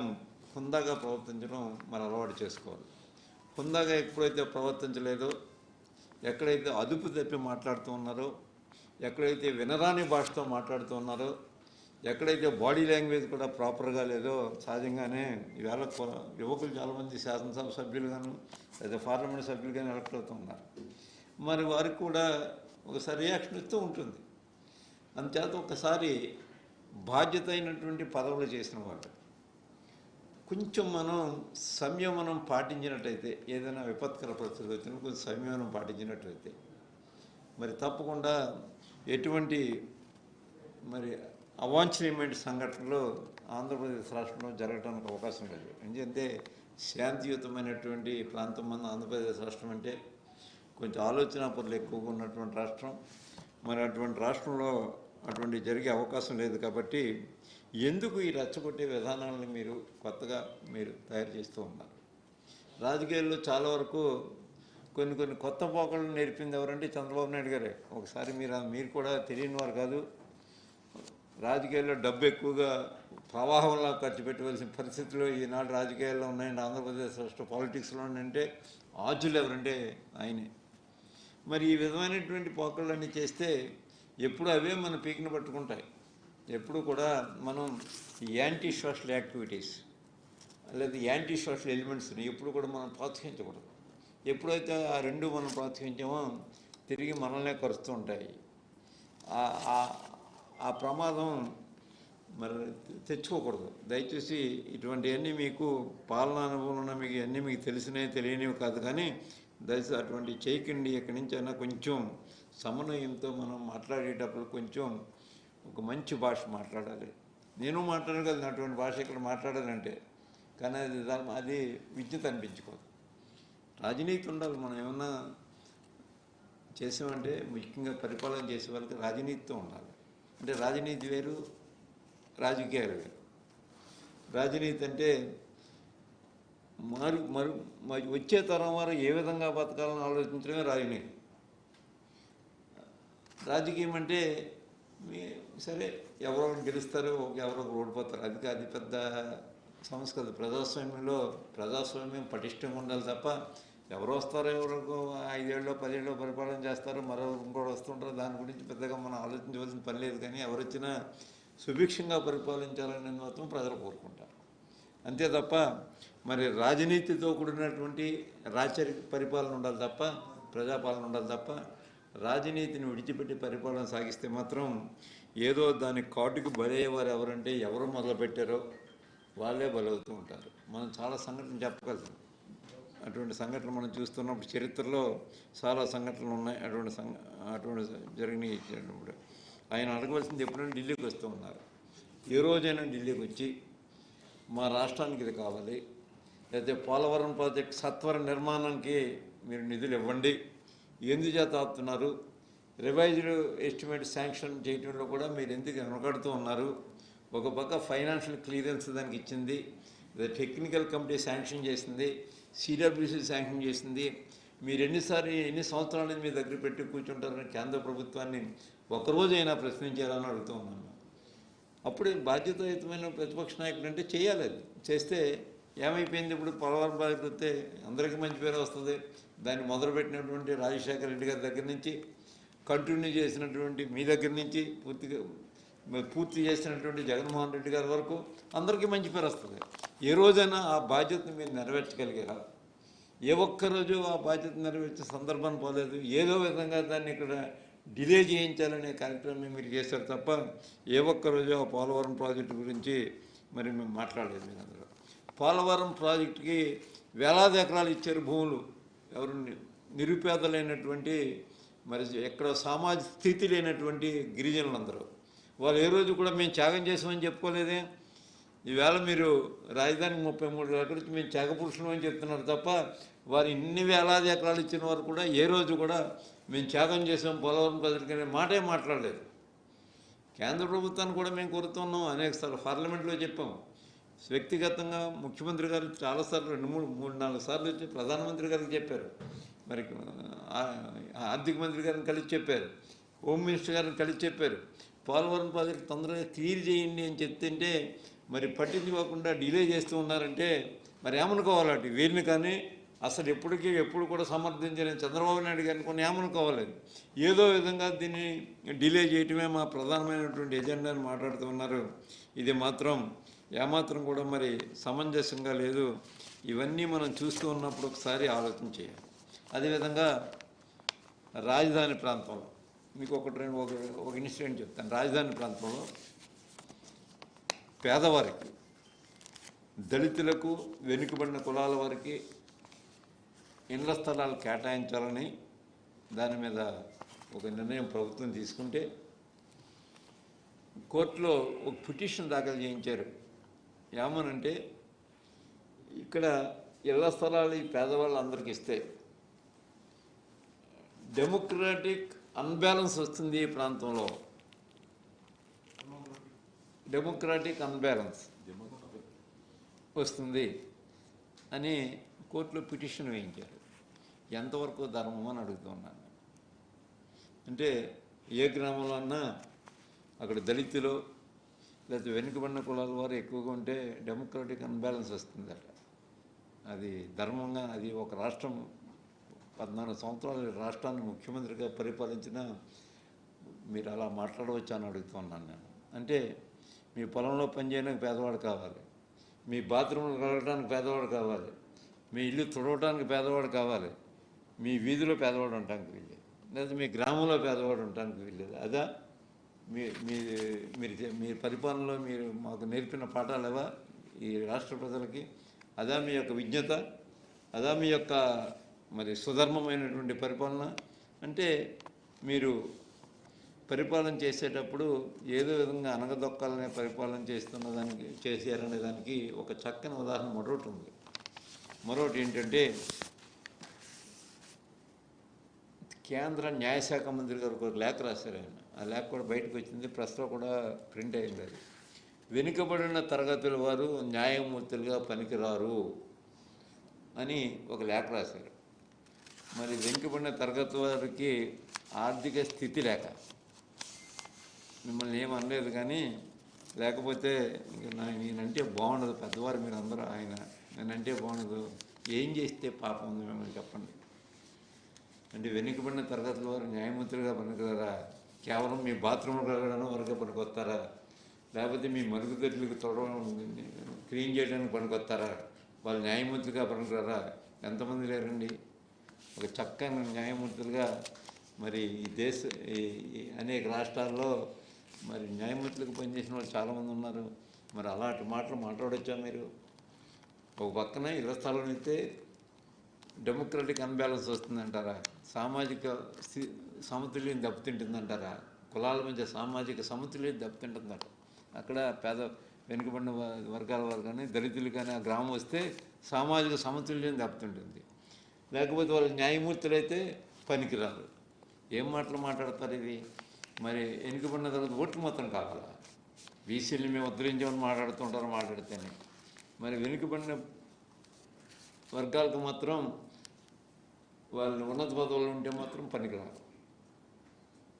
హుందాగా ప్రవర్తించడం మనం అలవాటు చేసుకోవాలి. హుందాగా ఎప్పుడైతే ప్రవర్తించలేదో, ఎక్కడైతే అదుపు తప్పి మాట్లాడుతూ ఉన్నారో, ఎక్కడైతే వినరాని భాషతో మాట్లాడుతూ ఉన్నారో, ఎక్కడైతే బాడీ లాంగ్వేజ్ కూడా ప్రాపర్గా లేదో సహజంగానే ఈవేళ యువకులు చాలామంది శాసనసభ సభ్యులుగాను లేదా పార్లమెంట్ సభ్యులుగాను ఎలక్ట్ అవుతూ ఉన్నారు. మరి వారికి కూడా ఒకసారి రియాక్షన్ ఇస్తూ ఉంటుంది. అందుచేత ఒకసారి బాధ్యత అయినటువంటి పదవులు చేసిన వాళ్ళు కొంచెం మనం సంయమనం పాటించినట్టయితే, ఏదైనా విపత్కర పరిస్థితులు వచ్చినప్పుడు కొంచెం సంయమనం పాటించినట్లయితే మరి తప్పకుండా ఎటువంటి మరి అవాంఛనీయమైన సంఘటనలు ఆంధ్రప్రదేశ్ రాష్ట్రంలో జరగడానికి అవకాశం లేదు. ఎందుకంటే శాంతియుతమైనటువంటి ప్రాంతం మన ఆంధ్రప్రదేశ్ రాష్ట్రం అంటే కొంచెం ఆలోచన పనులు ఎక్కువగా ఉన్నటువంటి రాష్ట్రం. మరి అటువంటి రాష్ట్రంలో అటువంటి జరిగే అవకాశం లేదు. కాబట్టి ఎందుకు ఈ రెచ్చగొట్టే విధానాలను మీరు కొత్తగా తయారు చేస్తూ ఉన్నారు? రాజకీయాల్లో చాలా వరకు కొన్ని కొత్త పోకళ్ళు నేర్పింది ఎవరంటే చంద్రబాబు నాయుడు గారే. ఒకసారి మీరు కూడా తెలియని వారు కాదు. రాజకీయాల్లో డబ్బు ఎక్కువగా ప్రవాహంలా ఖర్చు పెట్టవలసిన పరిస్థితుల్లో ఈనాడు రాజకీయాల్లో ఉన్నాయండి ఆంధ్రప్రదేశ్ రాష్ట్ర పాలిటిక్స్లో. అంటే ఆర్జులు ఎవరంటే ఆయనే. మరి ఈ విధమైనటువంటి పోకళ్ళన్నీ చేస్తే ఎప్పుడు అవే మన పీకిని పట్టుకుంటాయి. ఎప్పుడు కూడా మనం యాంటీ సోషల్ యాక్టివిటీస్ లేదా యాంటీ సోషల్ ఎలిమెంట్స్ని ఎప్పుడు కూడా మనం ప్రోత్సహించకూడదు. ఎప్పుడైతే ఆ 2 మనం ప్రోత్సహించామో తిరిగి మనల్నే కరుస్తూ ఉంటాయి. ఆ ప్రమాదం మరి తెచ్చుకోకూడదు. దయచేసి ఇటువంటివన్నీ మీకు పాలనా అనుభవం ఉన్న మీకు ఇవన్నీ మీకు తెలిసినవి తెలియనివి కాదు. కానీ దయచేసి అటువంటి చేయకండి. ఎక్కడి నుంచి అయినా కొంచెం సమన్వయంతో మనం మాట్లాడేటప్పుడు కొంచెం ఒక మంచి భాష మాట్లాడాలి. నేను మాట్లాడను కదా అటువంటి భాష ఇక్కడ మాట్లాడాలంటే, కానీ అది విజ్ఞత అనిపించుకోదు. రాజనీతి ఉండాలి. మనం ఏమన్నా చేసామంటే ముఖ్యంగా పరిపాలన చేసే వాళ్ళకి రాజనీతితో ఉండాలి. అంటే రాజనీతి వేరు, రాజకీయాలు వేరు. రాజనీతి అంటే వచ్చే తరం వారు ఏ విధంగా బతకాలని ఆలోచించడమే రాజనీతి. రాజకీయం అంటే సరే ఎవరో గెలుస్తారు, ఎవరో ఓడిపోతారు, అది పెద్ద సమస్య కాదు. ప్రజాస్వామ్యం పటిష్టంగా ఉండాలి తప్ప ఎవరు వస్తారో ఎవరో 5 ఏళ్ళో 10 ఏళ్ళో పరిపాలన చేస్తారో మరో ఇంకోటి వస్తుంటారో దాని గురించి పెద్దగా మనం ఆలోచించవలసిన పని లేదు. కానీ ఎవరు వచ్చినా సుభిక్షంగా పరిపాలించాలని మాత్రం ప్రజలు కోరుకుంటారు. అంతే తప్ప మరి రాజనీతితో కూడినటువంటి రాచరిక పరిపాలన ఉండాలి తప్ప, ప్రజాపాలన ఉండాలి తప్ప రాజనీతిని విడిచిపెట్టి పరిపాలన సాగిస్తే మాత్రం ఏదో దాని కాటుకు బలయ్యేవారు ఎవరంటే ఎవరు మొదలుపెట్టారో వాళ్ళే బలవుతూ ఉంటారు. మనం చాలా సంఘటనలు చెప్పగలం. అటువంటి సంఘటనలు మనం చూస్తున్నప్పుడు చరిత్రలో చాలా సంఘటనలు ఉన్నాయి. అటువంటి జరిగినప్పుడు ఆయన అడగవలసింది ఎప్పుడైనా ఢిల్లీకి వస్తూ ఉన్నారు. ఏ రోజైనా ఢిల్లీకి వచ్చి మా రాష్ట్రానికి ఇది కావాలి, లేకపోతే పోలవరం ప్రాజెక్ట్ సత్వర నిర్మాణానికి మీరు నిధులు ఇవ్వండి, ఎందుచేత ఆపుతున్నారు, రివైజ్డ్ ఎస్టిమేట్ శాంక్షన్ చేయడంలో కూడా మీరు ఎందుకు వెనకడుతూ ఉన్నారు, ఒక పక్క ఫైనాన్షియల్ క్లియరెన్స్ దానికి ఇచ్చింది, టెక్నికల్ కమిటీ శాంక్షన్ చేసింది, సిడబ్ల్యూసీ శాంక్షన్ చేసింది, మీరు ఎన్ని సంవత్సరాలు మీ దగ్గర పెట్టి కూర్చుంటారని కేంద్ర ప్రభుత్వాన్ని ఒకరోజైనా ప్రశ్నించారని అడుగుతూ ఉన్నాను. అప్పుడు బాధ్యతాయుతమైన ప్రతిపక్ష నాయకుడు అంటే చేయాలి. అది చేస్తే ఏమైపోయింది, ఇప్పుడు పోలవరం ప్రాజెక్టు వస్తే అందరికీ మంచి పేరు వస్తుంది. దాన్ని మొదలుపెట్టినటువంటి రాజశేఖర రెడ్డి గారి దగ్గర నుంచి కంటిన్యూ చేసినటువంటి మీ దగ్గర నుంచి పూర్తి చేసినటువంటి జగన్మోహన్ రెడ్డి గారి వరకు అందరికీ మంచి పేరు వస్తుంది. ఏ రోజైనా ఆ బాధ్యతను మీరు నెరవేర్చగలిగారా? ఏ ఒక్కరోజు ఆ బాధ్యత నెరవేర్చే సందర్భం పోలేదు. ఏదో విధంగా దాన్ని ఇక్కడ డిలే చేయించాలనే కార్యక్రమం మీరు చేశారు తప్ప ఏ ఒక్కరోజు ఆ పోలవరం ప్రాజెక్టు గురించి మరి మేము మాట్లాడలేదు. మీరు అందరూ పోలవరం ప్రాజెక్టుకి వేలాది ఎకరాలు ఇచ్చారు భూములు. ఎవరు నిరుపేదలైనటువంటి మరి ఎక్కడ సామాజిక స్థితి లేనటువంటి గిరిజనులందరూ వాళ్ళు ఏ రోజు కూడా మేము త్యాగం చేసామని చెప్పుకోలేదే. ఈవేళ మీరు రాజధానికి 33 ఎకరాలు ఇచ్చి మేము త్యాగపురుషులు అని చెప్తున్నారు తప్ప వారు ఇన్ని వేలాది ఎకరాలు ఇచ్చిన వారు కూడా ఏ రోజు కూడా మేము త్యాగం చేసాం పోలవరం ప్రాజెక్టు అనే మాటే మాట్లాడలేదు. కేంద్ర ప్రభుత్వాన్ని కూడా మేము కోరుతున్నాం, అనేక సార్లు పార్లమెంట్లో చెప్పాము. వ్యక్తిగతంగా ముఖ్యమంత్రి గారు చాలాసార్లు 2-3-4 సార్లు వచ్చి ప్రధానమంత్రి గారికి చెప్పారు, మరి ఆర్థిక మంత్రి గారిని కలిసి చెప్పారు, హోమ్ మినిస్టర్ గారిని కలిసి చెప్పారు. పోలవరం ప్రాజెక్టు తొందరగా క్లియర్ చేయండి అని చెప్తుంటే మరి పట్టించుకోకుండా డిలే చేస్తూ ఉన్నారంటే మరి ఏమనుకోవాలంటే వీరిని కానీ అసలు ఎప్పుడు కూడా సమర్థించిన చంద్రబాబు నాయుడు గారిని కొన్ని ఏమనుకోవాలి. ఏదో విధంగా దీన్ని డిలే చేయటమే మా ప్రధానమైనటువంటి ఎజెండా అని మాట్లాడుతూ ఉన్నారు. ఇది మాత్రం ఏమాత్రం కూడా మరి సమంజసంగా లేదు. ఇవన్నీ మనం చూస్తూ ఉన్నప్పుడు ఒకసారి ఆలోచన చేయాలి. అదేవిధంగా రాజధాని ప్రాంతంలో మీకు ఒక ఇన్సిడెంట్ చెప్తాను. రాజధాని ప్రాంతంలో పేదవారికి, దళితులకు, వెనుకబడిన కులాల వారికి ఇళ్ల స్థలాలు కేటాయించాలని దాని మీద ఒక నిర్ణయం ప్రభుత్వం తీసుకుంటే కోర్టులో ఒక పిటిషన్ దాఖలు చేయించారు. ఏమనంటే ఇక్కడ ఇళ్ల స్థలాలు ఈ పేదవాళ్ళందరికీ ఇస్తే డెమోక్రాటిక్ అన్బ్యాలెన్స్ వస్తుంది ఈ ప్రాంతంలో, డెమోక్రాటిక్ అన్బ్యాలెన్స్ వస్తుంది అని కోర్టులో పిటిషన్ వేయించారు. ఎంతవరకు ధర్మం అని అడుగుతున్నాను. అంటే ఏ గ్రామంలో అన్నా అక్కడ దళితులు లేకపోతే వెనుకబడిన కులాల వారు ఎక్కువగా ఉంటే డెమోక్రాటిక్ అన్బ్యాలెన్స్ వస్తుందట. అది ధర్మంగా, అది ఒక రాష్ట్రం 14 సంవత్సరాలు రాష్ట్రాన్ని ముఖ్యమంత్రిగా పరిపాలించిన మీరు అలా మాట్లాడవచ్చు అని అడుగుతున్నాను నేను. అంటే మీ పొలంలో పనిచేయడానికి పేదవాడు కావాలి, మీ బాత్రూంలో కడగడానికి పేదవాడు కావాలి, మీ ఇల్లు తుడవడానికి పేదవాడు కావాలి, మీ వీధిలో పేదవాడు ఉండటానికి వీల్లేదు, లేదా మీ గ్రామంలో పేదవాడు ఉండటానికి వీల్లేదు. అదా మీ పరిపాలనలో మీరు మాకు నేర్పిన పాఠాలేవా ఈ రాష్ట్ర ప్రజలకి? అదా మీ యొక్క విజ్ఞత? అదా మీ యొక్క మరి సుధర్మమైనటువంటి పరిపాలన? అంటే మీరు పరిపాలన చేసేటప్పుడు ఏదో విధంగా అనగదొక్కాలనే పరిపాలన చేశారనే దానికి ఒక చక్కని ఉదాహరణ మరొకటి ఉంది. మరొకటి ఏంటంటే కేంద్ర న్యాయశాఖ మంత్రి గారు ఒక లేఖ రాశారు. ఆయన ఆ లేఖ కూడా బయటకు వచ్చింది, ప్రెస్లో కూడా ప్రింట్ అయింది. అది వెనుకబడిన తరగతుల వారు న్యాయమూర్తులుగా పనికిరారు అని ఒక లేఖ రాశారు. మరి వెనుకబడిన తరగతి వారికి ఆర్థిక స్థితి లేక, మిమ్మల్ని ఏమనలేదు కానీ, లేకపోతే ఇంక నేనంటే బాగుండదు, పెద్దవారు మీరు అందరూ, ఆయన నేనంటే బాగుండదు, ఏం చేస్తే పాపం ఉంది మిమ్మల్ని చెప్పండి. అంటే వెనుకబడిన తరగతుల వారు న్యాయమూర్తులుగా పనికిరారా? కేవలం మీ బాత్రూమ్లు కడగడం వరకే పనికొస్తారా? లేకపోతే మీ మరుగుదొడ్లకు తొడవడం క్లీన్ చేయడానికి పనికొస్తారా? వాళ్ళు న్యాయమూర్తిగా పనికిరారా? ఎంతమంది లేరండి ఒక చక్కని న్యాయమూర్తులుగా? మరి ఈ అనేక రాష్ట్రాల్లో మరి న్యాయమూర్తులకు పనిచేసిన వాళ్ళు చాలామంది ఉన్నారు. మరి అలాంటి మాటలు మాట్లాడొచ్చా మీరు? ఒక పక్కన ఇళ్ల స్థలం అయితే డెమోక్రటిక్ అన్బ్యాలెన్స్ వస్తుందంటారా? సామాజిక సమతుల్యం దెబ్బతింటుందంటారా? కులాల మధ్య సామాజిక సమతుల్యం దెబ్బతింటుందట. అక్కడ పేద వెనుకబడిన వర్గాల వారు కానీ దళితులు కానీ ఆ గ్రామం వస్తే సామాజిక సమతుల్యం దెబ్బతింటుంది. లేకపోతే వాళ్ళు న్యాయమూర్తులు అయితే పనికిరారు. ఏం మాటలు మాట్లాడతారు ఇది? మరి వెనుకబడిన తర్వాత ఓట్లు మాత్రం కావాలా? బీసీలు మేము ఉద్ధరించామని మాట్లాడితేనే మరి వెనుకబడిన వర్గాలకు మాత్రం వాళ్ళు ఉన్నత పదవులు ఉంటే మాత్రం పనికిరారు.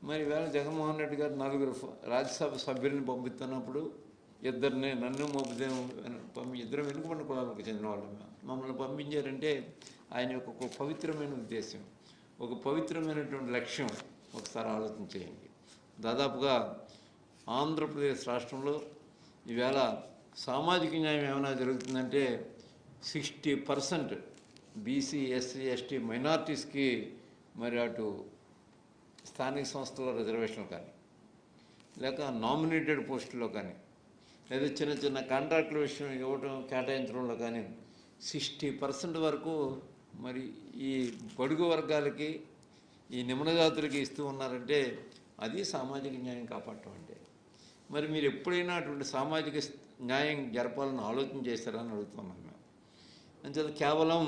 మరి వేళ జగన్మోహన్ రెడ్డి గారు 4 రాజ్యసభ సభ్యుల్ని పంపిస్తున్నప్పుడు నన్ను ఇద్దరు వెనుకబడిన కులాలకు చెందిన వాళ్ళు మమ్మల్ని పంపించారంటే ఆయన యొక్క ఒక పవిత్రమైన ఉద్దేశం, ఒక పవిత్రమైనటువంటి లక్ష్యం ఒకసారి ఆలోచన చేయండి. దాదాపుగా ఆంధ్రప్రదేశ్ రాష్ట్రంలో ఈవేళ సామాజిక న్యాయం ఏమైనా జరుగుతుందంటే 60% బీసీ, ఎస్సీ, ఎస్టీ మైనార్టీస్కి మరి అటు స్థానిక సంస్థల రిజర్వేషన్లు కానీ, లేక నామినేటెడ్ పోస్టుల్లో కానీ, లేదా చిన్న చిన్న కాంట్రాక్టుల విషయం ఇవ్వటం కేటాయించడంలో కానీ 60% వరకు మరి ఈ బడుగు వర్గాలకి, ఈ నిమ్నజాతులకి ఇస్తూ ఉన్నారంటే అది సామాజిక న్యాయం కాపాడటం అంటే. మరి మీరు ఎప్పుడైనా అటువంటి సామాజిక న్యాయం జరపాలని ఆలోచన చేస్తారని అడుగుతున్నాం మేము. అంచేత కేవలం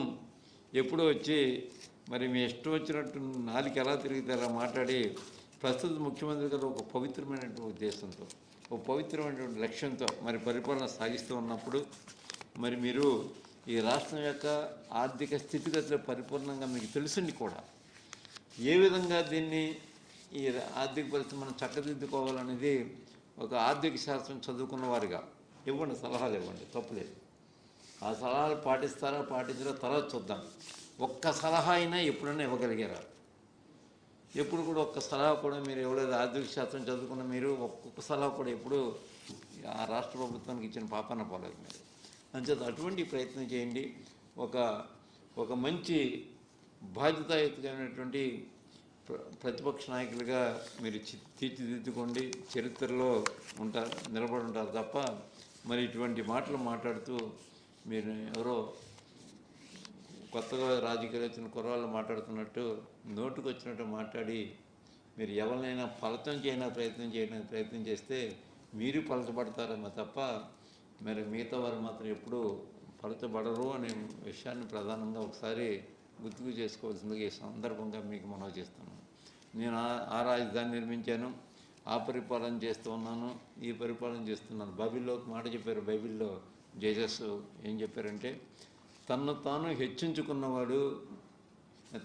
ఎప్పుడో వచ్చి మరి మీ ఇష్టం వచ్చినట్టు నాలుగు ఎలా తిరిగితే అలా మాట్లాడి ప్రస్తుత ముఖ్యమంత్రి గారు ఒక పవిత్రమైనటువంటి ఉద్దేశంతో, ఒక పవిత్రమైనటువంటి లక్ష్యంతో మరి పరిపాలన సాగిస్తూ ఉన్నప్పుడు మరి మీరు ఈ రాష్ట్రం యొక్క ఆర్థిక స్థితిగతులు పరిపూర్ణంగా మీకు తెలుసుండి కూడా ఏ విధంగా దీన్ని ఈ ఆర్థిక పరిస్థితి మనం చక్కదిద్దుకోవాలనేది ఒక ఆర్థిక శాస్త్రం చదువుకున్న వారిగా ఇవ్వండి, సలహాలు ఇవ్వండి, తప్పులేదు. ఆ సలహాలు పాటిస్తారా పాటించారా తర్వాత చూద్దాం. ఒక్క సలహా అయినా ఎప్పుడైనా ఇవ్వగలిగారా? ఎప్పుడు కూడా ఒక్క సలహా కూడా మీరు ఇవ్వలేదు. ఆర్థిక శాస్త్రం చదువుకున్న మీరు ఒక్కొక్క సలహా కూడా ఎప్పుడు ఆ రాష్ట్ర ప్రభుత్వానికి ఇచ్చిన పాపాన పోలేదు మీరు. అంచేత అటువంటి ప్రయత్నం చేయండి. ఒక మంచి బాధ్యతాయుతమైనటువంటి ప్రతిపక్ష నాయకులుగా మీరు తీర్చిదిద్దుకోండి. చరిత్రలో నిలబడి ఉంటారు తప్ప మరి ఇటువంటి మాటలు మాట్లాడుతూ మీరు ఎవరో కొత్తగా రాజకీయాలు వచ్చిన కుర్రాళ్ళు మాట్లాడుతున్నట్టు నోటుకు వచ్చినట్టు మాట్లాడి మీరు ఎవరినైనా ఫలితం చేయడానికి ప్రయత్నం చేస్తే మీరు పలచబడతారేమో తప్ప మరి మిగతా వారు మాత్రం ఎప్పుడూ పలచబడరు అనే విషయాన్ని ప్రధానంగా ఒకసారి గుర్తుకు చేసుకోవాల్సిందిగా ఈ సందర్భంగా మీకు మనవి చేస్తున్నాను. నేను ఆ రాజధాని నిర్మించాను, ఆ పరిపాలన చేస్తూ ఉన్నాను, ఈ పరిపాలన చేస్తున్నాను. బైబిల్లో ఒక మాట చెప్పారు. బైబిల్లో జేసస్ ఏం చెప్పారంటే, తన్ను తాను హెచ్చించుకున్నవాడు,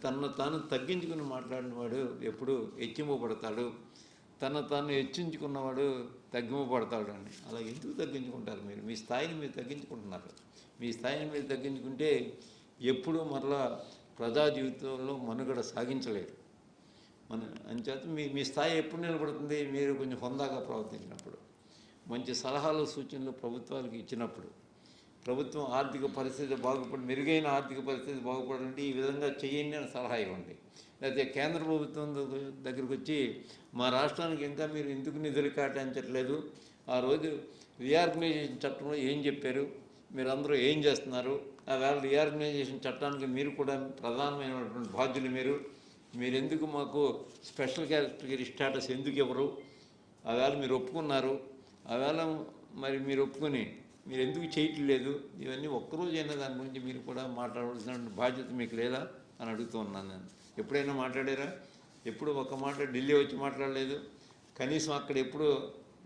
తన్ను తాను తగ్గించుకుని మాట్లాడినవాడు ఎప్పుడు హెచ్చింపబడతాడు, తను తాను హెచ్చించుకున్నవాడు తగ్గింపబడతాడు అని. అలా ఎందుకు తగ్గించుకుంటారు? మీరు మీ స్థాయిని మీరు తగ్గించుకుంటున్నారు. మీ స్థాయిని మీరు తగ్గించుకుంటే ఎప్పుడూ మరలా ప్రజా జీవితంలో మనుగడ సాగించలేరు. అంచేత మీ స్థాయి ఎప్పుడు నిలబడుతుంది? మీరు కొంచెం హుందాగా ప్రవర్తించినప్పుడు, మంచి సలహాలు సూచనలు ప్రభుత్వాలకు ఇచ్చినప్పుడు, ప్రభుత్వం ఆర్థిక పరిస్థితి మెరుగైన ఆర్థిక పరిస్థితి బాగుపడాలంటే ఈ విధంగా చేయండి అని సలహా ఇవ్వండి. లేకపోతే కేంద్ర ప్రభుత్వం దగ్గరికి వచ్చి మా రాష్ట్రానికి ఇంకా మీరు ఎందుకు నిధులు కేటాయించట్లేదు, ఆ రోజు రీఆర్గనైజేషన్ చట్టంలో ఏం చెప్పారు, మీరందరూ ఏం చేస్తున్నారు, ఆ వేళ రీఆర్గనైజేషన్ చట్టానికి మీరు కూడా ప్రధానమైనటువంటి బాధ్యులు, మీరు ఎందుకు మాకు స్పెషల్ కేటగిరీ స్టేటస్ ఎందుకు ఇవ్వరు, ఆ వేళ మీరు ఒప్పుకున్నారు, ఆ వేళ మరి మీరు ఒప్పుకొని మీరు ఎందుకు చేయట్లేదు, ఇవన్నీ ఒక్కరోజైనా దాని గురించి మీరు కూడా మాట్లాడవలసిన బాధ్యత మీకు లేదా అని అడుగుతూ ఉన్నాను. నేను ఎప్పుడైనా మాట్లాడారా? ఎప్పుడు ఒక్క మాట ఢిల్లీ వచ్చి మాట్లాడలేదు, కనీసం అక్కడ ఎప్పుడు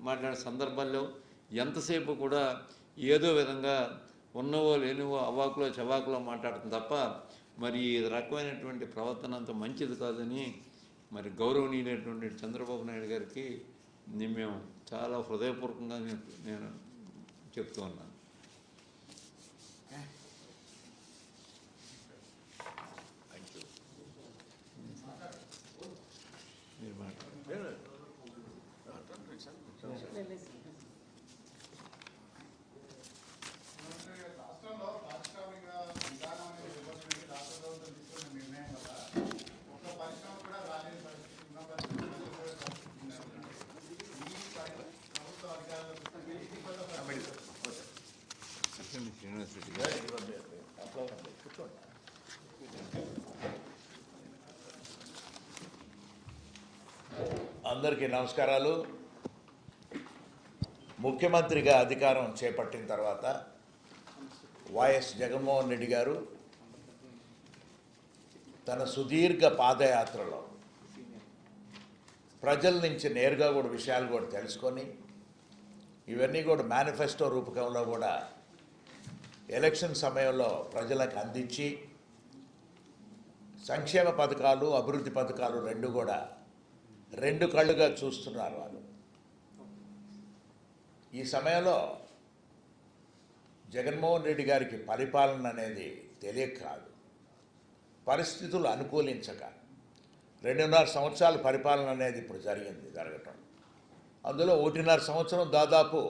మాట్లాడే సందర్భాల్లో ఎంతసేపు కూడా ఏదో విధంగా ఉన్నవో లేనివో అవాకులో చవాకులో మాట్లాడుతుంది తప్ప మరి ఈ రకమైనటువంటి ప్రవర్తన అంత మంచిది కాదని మరి గౌరవనీయులైనటువంటి చంద్రబాబు నాయుడు గారికి మేము చాలా హృదయపూర్వకంగా నేను చెప్తూ ఉన్నాను. మీరు మాట్లాడండి. శ్రీనివాస్ రెడ్డి గారు అందరికీ నమస్కారాలు. ముఖ్యమంత్రిగా అధికారం చేపట్టిన తర్వాత వైఎస్ జగన్మోహన్ రెడ్డి గారు తన సుదీర్ఘ పాదయాత్రలో ప్రజల నుంచి నేరుగా కూడా విషయాలు కూడా తెలుసుకొని ఇవన్నీ కూడా మేనిఫెస్టో రూపకంలో కూడా ఎలక్షన్ సమయంలో ప్రజలకు అందించి సంక్షేమ పథకాలు అభివృద్ధి పథకాలు రెండు కళ్ళుగా చూస్తున్నారు వాళ్ళు. ఈ సమయంలో జగన్మోహన్ రెడ్డి గారికి పరిపాలన అనేది తెలియక కాదు, పరిస్థితులు అనుకూలించక 2.5 సంవత్సరాల పరిపాలన అనేది ఇప్పుడు జరగటం. అందులో 1.5 సంవత్సరం దాదాపు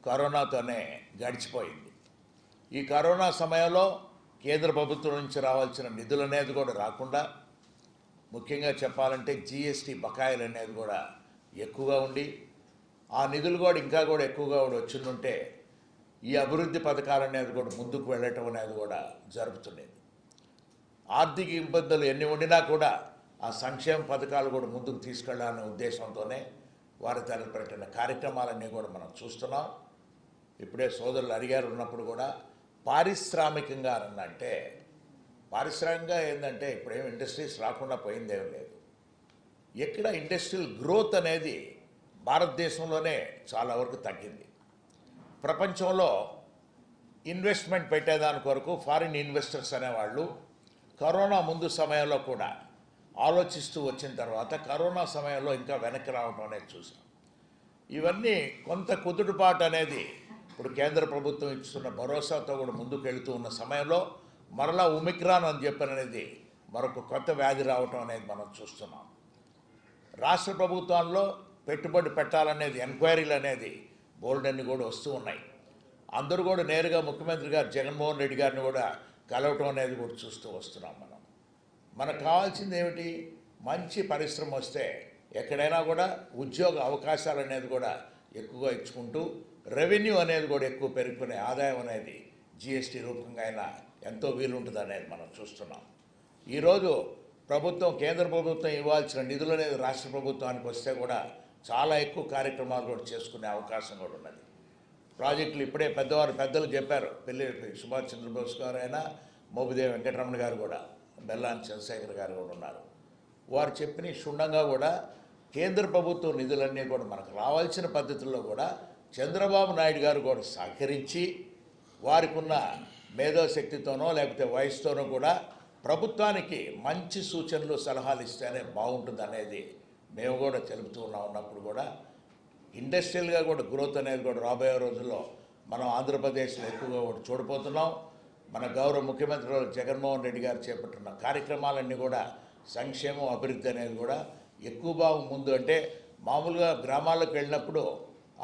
కరోనాతోనే గడిచిపోయింది. ఈ కరోనా సమయంలో కేంద్ర ప్రభుత్వం నుంచి రావాల్సిన నిధులు అనేది కూడా రాకుండా, ముఖ్యంగా చెప్పాలంటే జీఎస్టీ బకాయిలు అనేది కూడా ఎక్కువగా ఉండి, ఆ నిధులు కూడా ఇంకా కూడా ఎక్కువగా కూడా వచ్చిందంటే ఈ అభివృద్ధి పథకాలు అనేది కూడా ముందుకు వెళ్ళటం అనేది కూడా జరుగుతుండేది. ఆర్థిక ఇబ్బందులు ఎన్ని ఉండినా కూడా ఆ సంక్షేమ పథకాలు కూడా ముందుకు తీసుకెళ్లాలనే ఉద్దేశంతోనే వారి తలపెట్టిన కార్యక్రమాలన్నీ కూడా మనం చూస్తున్నాం. ఇప్పుడే సోదరులు అడిగారు ఉన్నప్పుడు కూడా పారిశ్రామికంగా అంటే పారిశ్రామికంగా ఏంటంటే ఇప్పుడేం ఇండస్ట్రీస్ రాకుండా పోయిందేం లేదు. ఎక్కడ ఇండస్ట్రియల్ గ్రోత్ అనేది భారతదేశంలోనే చాలా వరకు తగ్గింది. ప్రపంచంలో ఇన్వెస్ట్మెంట్ పెట్టేదాని కొరకు ఫారిన్ ఇన్వెస్టర్స్ అనేవాళ్ళు కరోనా ముందు సమయంలో కూడా ఆలోచిస్తూ వచ్చిన తర్వాత కరోనా సమయంలో ఇంకా వెనక్కి రావడం అనేది చూసాం. ఇవన్నీ కొంత కుదురుపాటు అనేది ఇప్పుడు కేంద్ర ప్రభుత్వం ఇస్తున్న భరోసాతో కూడా ముందుకు వెళుతూ ఉన్న సమయంలో మరలా ఒమిక్రాన్ అని చెప్పననేది మరొక కొత్త వ్యాధి రావటం అనేది మనం చూస్తున్నాం. రాష్ట్ర ప్రభుత్వాల్లో పెట్టుబడి పెట్టాలనేది ఎంక్వైరీలు అనేది బోల్డన్ని కూడా వస్తూ ఉన్నాయి. అందరూ కూడా నేరుగా ముఖ్యమంత్రి గారు జగన్మోహన్ రెడ్డి గారిని కూడా కలవటం అనేది కూడా చూస్తూ వస్తున్నాం. మనకు కావాల్సింది ఏమిటి? మంచి పరిశ్రమ వస్తే ఎక్కడైనా కూడా ఉద్యోగ అవకాశాలు అనేది కూడా ఎక్కువగా ఇచ్చుకుంటూ రెవెన్యూ అనేది కూడా ఎక్కువ పెరుగుకునే ఆదాయం అనేది జిఎస్టీ రూపంగా అయినా ఎంతో వీలుంటుంది అనేది మనం చూస్తున్నాం. ఈరోజు ప్రభుత్వం కేంద్ర ప్రభుత్వం ఇవ్వాల్సిన నిధులు అనేది రాష్ట్ర ప్రభుత్వానికి వస్తే కూడా చాలా ఎక్కువ కార్యక్రమాలు కూడా చేసుకునే అవకాశం కూడా ఉన్నది. ప్రాజెక్టులు ఇప్పుడే పెద్దలు చెప్పారు. సుభాష్ చంద్రబోస్ గారు అయినా మోపిదేవి వెంకటరమణ గారు కూడా బెల్లాని చంద్రశేఖర్ గారు కూడా ఉన్నారు. వారు చెప్పిన క్షుణ్ణంగా కూడా కేంద్ర ప్రభుత్వ నిధులన్నీ కూడా మనకు రావాల్సిన పద్ధతుల్లో కూడా చంద్రబాబు నాయుడు గారు కూడా సహకరించి వారికి ఉన్న మేధోశక్తితోనో లేకపోతే వయసుతోనో కూడా ప్రభుత్వానికి మంచి సూచనలు సలహాలు ఇస్తేనే బాగుంటుంది అనేది మేము కూడా తెలుపుతూ ఉన్నప్పుడు కూడా ఇండస్ట్రియల్గా కూడా గ్రోత్ అనేది కూడా రాబోయే రోజుల్లో మనం ఆంధ్రప్రదేశ్లో ఎక్కువగా కూడా చూడబోతున్నాం. మన గౌరవ ముఖ్యమంత్రి జగన్మోహన్ రెడ్డి గారు చేపట్టిన కార్యక్రమాలన్నీ కూడా సంక్షేమం అభివృద్ధి అనేది కూడా ఎక్కువ భాగం ముందు అంటే మామూలుగా గ్రామాలకు వెళ్ళినప్పుడు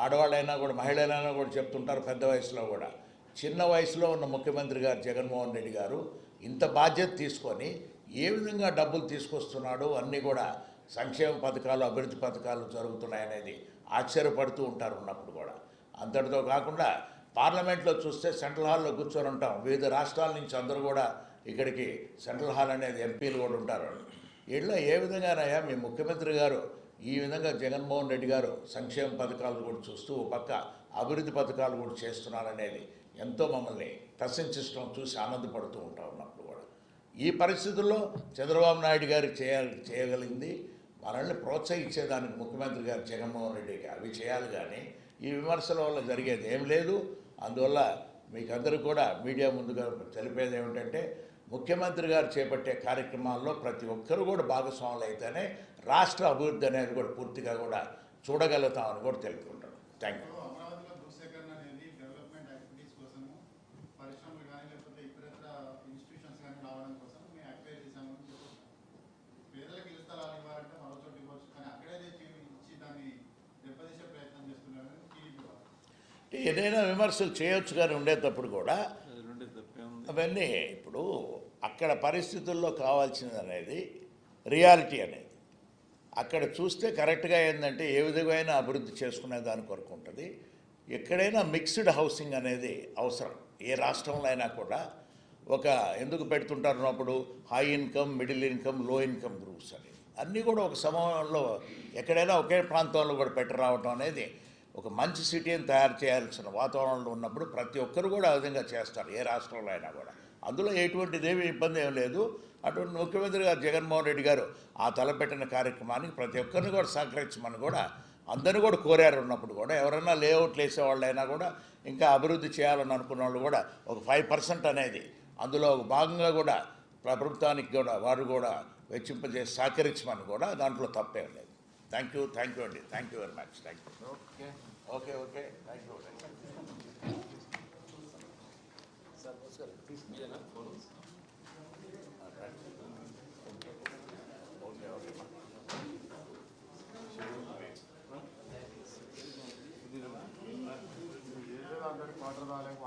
ఆడవాళ్ళైనా కూడా మహిళలైనా కూడా చెప్తుంటారు పెద్ద వయసులో కూడా. చిన్న వయసులో ఉన్న ముఖ్యమంత్రి గారు జగన్మోహన్ రెడ్డి గారు ఇంత బాధ్యత తీసుకొని ఏ విధంగా డబ్బులు తీసుకొస్తున్నాడో అన్నీ కూడా సంక్షేమ పథకాలు అభివృద్ధి పథకాలు జరుగుతున్నాయనేది ఆశ్చర్యపడుతూ ఉంటారు ఉన్నప్పుడు కూడా. అంతటితో కాకుండా పార్లమెంట్లో చూస్తే సెంట్రల్ హాల్లో కూర్చొని ఉంటాం. వివిధ రాష్ట్రాల నుంచి అందరూ కూడా ఇక్కడికి సెంట్రల్ హాల్ అనేది ఎంపీలు కూడా ఉంటారు. ఇట్లా ఏ విధంగానయ్యా మీ ముఖ్యమంత్రి గారు ఈ విధంగా జగన్మోహన్ రెడ్డి గారు సంక్షేమ పథకాలు కూడా చూస్తూ పక్క అభివృద్ధి పథకాలు కూడా చేస్తున్నారనేది ఎంతో మమ్మల్ని ప్రశంసించడం చూసి ఆనందపడుతూ ఉంటాం ఉన్నప్పుడు కూడా. ఈ పరిస్థితుల్లో చంద్రబాబు నాయుడు గారు చేయగలిగింది మనల్ని ప్రోత్సహించేదానికి ముఖ్యమంత్రి గారు జగన్మోహన్ రెడ్డికి అవి చేయాలి. కానీ ఈ విమర్శల వల్ల జరిగేది ఏం లేదు. అందువల్ల మీకందరూ కూడా మీడియా ముందుగా తెలిపేది ఏమిటంటే, ముఖ్యమంత్రి గారు చేపట్టే కార్యక్రమాల్లో ప్రతి ఒక్కరూ కూడా భాగస్వాములు అయితేనే రాష్ట్ర అభివృద్ధి అనేది కూడా పూర్తిగా కూడా చూడగలుగుతామని కూడా తెలుపుకుంటాను. Thank you. అమరావతిలో భూసేకరణ అనేది డెవలప్మెంట్ యాక్టివిటీస్ కోసము, పరిశ్రమలు కానీ లేకపోతే ఇతరత్ర ఇన్స్టిట్యూషన్స్ కానీ రావడం కోసం మేము అక్వైర్ చేసామని చెప్తున్నాం. పేదలకు ఇళ్ల స్థలాలు ఇవ్వాలంటే మరో చోటు ఇవ్వచ్చు, కానీ అక్కడే తెచ్చి ఇచ్చి దాన్ని దెబ్బతీసే ప్రయత్నం చేస్తున్నారని టీడీపీ వారు. ఏదైనా విమర్శలు చేయొచ్చు కానీ ఉండేటప్పుడు కూడా అవన్నీ ఇప్పుడు అక్కడ పరిస్థితుల్లో కావాల్సింది అనేది రియాలిటీ అనేది అక్కడ చూస్తే కరెక్ట్గా ఏంటంటే ఏ విధమైన అభివృద్ధి చేసుకునే దాని కొరకు ఉంటుంది. ఎక్కడైనా మిక్స్డ్ హౌసింగ్ అనేది అవసరం. ఏ రాష్ట్రంలో అయినా కూడా ఒక ఎందుకు పెడుతుంటారు అప్పుడు హై ఇన్కమ్, మిడిల్ ఇన్కమ్, లో ఇన్కమ్ గ్రూప్స్ అని అన్నీ కూడా ఒక సమయంలో ఎక్కడైనా ఒకే ప్రాంతంలో కూడా పెట్టి రావడం అనేది ఒక మంచి సిటీని తయారు చేయాల్సిన వాతావరణంలో ఉన్నప్పుడు ప్రతి ఒక్కరు కూడా ఆ విధంగా చేస్తారు, ఏ రాష్ట్రంలో అయినా కూడా. అందులో ఎటువంటిదేమీ ఇబ్బంది ఏం లేదు. అటువంటి ముఖ్యమంత్రి గారు జగన్మోహన్ రెడ్డి గారు ఆ తలపెట్టిన కార్యక్రమానికి ప్రతి ఒక్కరిని కూడా సహకరించమని కూడా అందరినీ కూడా కోరారు. ఉన్నప్పుడు కూడా ఎవరైనా లేఅవుట్లు వేసేవాళ్ళైనా కూడా ఇంకా అభివృద్ధి చేయాలని అనుకున్న వాళ్ళు కూడా ఒక 5% అనేది అందులో ఒక భాగంగా కూడా ప్రభుత్వానికి కూడా వారు కూడా వెచ్చింపజేసి సహకరించమని కూడా దాంట్లో తప్పేం లేదు. థ్యాంక్ యూ అండి. Thank you very much. Thank you. Okay thank you. Water రాలేక